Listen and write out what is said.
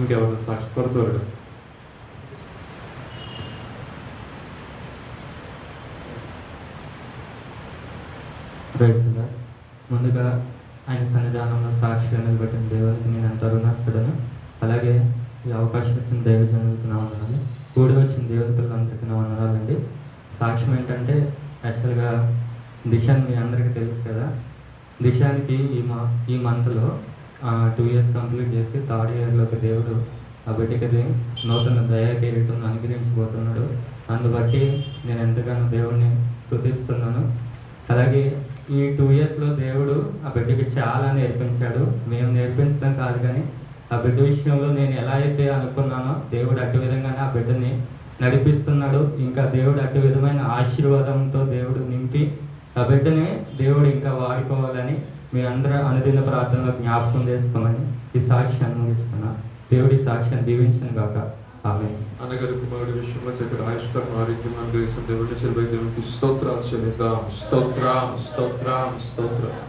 ఇంకెవరు సాక్షి త్వరగా గ్రహిస్తుందా? ముందుగా ఆయన సన్నిధానంలో సాక్షిగా నిలబెట్టిన దేవునికి నేను ఎంతో రుణస్తుడను. అలాగే ఈ అవకాశం ఇచ్చిన దైవజనులకు నా వందనాలు. కూడి వచ్చిన దేవుని పిల్లలందరికీ నా వందనాలండి. సాక్ష్యం ఏంటంటే, యాక్చువల్గా దిశాని మీ అందరికీ తెలుసు కదా. దిశానికి ఈ మంత్లో 2 years కంప్లీట్ చేసి 3rd yearలోకి దేవుడు ఆ బిడ్డకి నూతన దయా కిరీటం అనుగ్రహించబోతున్నాడు. అందుబట్టి నేను ఎంతగానో దేవుడిని స్తుతిస్తున్నాను. అలాగే ఈ 2 yearsలో దేవుడు ఆ బిడ్డకి చాలా నేర్పించాడు. మేము నేర్పించడం కాదు, కానీ ఆ బిడ్డ విషయంలో నేను ఎలా అయితే అనుకున్నానో దేవుడు అటు విధంగానే ఆ బిడ్డని నడిపిస్తున్నాడు. ఇంకా దేవుడు అటు విధమైన ఆశీర్వాదంతో దేవుడు నింపి ఆ బిడ్డని దేవుడు ఇంకా వాడుకోవాలని మీ అందరూ అనుదిన ప్రార్థనలో జ్ఞాపకం చేసుకోమని ఈ సాక్ష్యాన్ని ముగిస్తున్నా. దేవుడి సాక్ష్యాన్ని దీవించను గాక. ఆమేన్. అన్నగారి కుమారుడి విషయంలో చక్కటి ఆయుష్కరణ ఆరోగ్యం అనుగ్రహిస్తున్న దేవుడిని చెల్లి దేవునికి స్తోత్రాలు చెల్లిద్దాం. స్తోత్రం స్తోత్రం స్తోత్రం.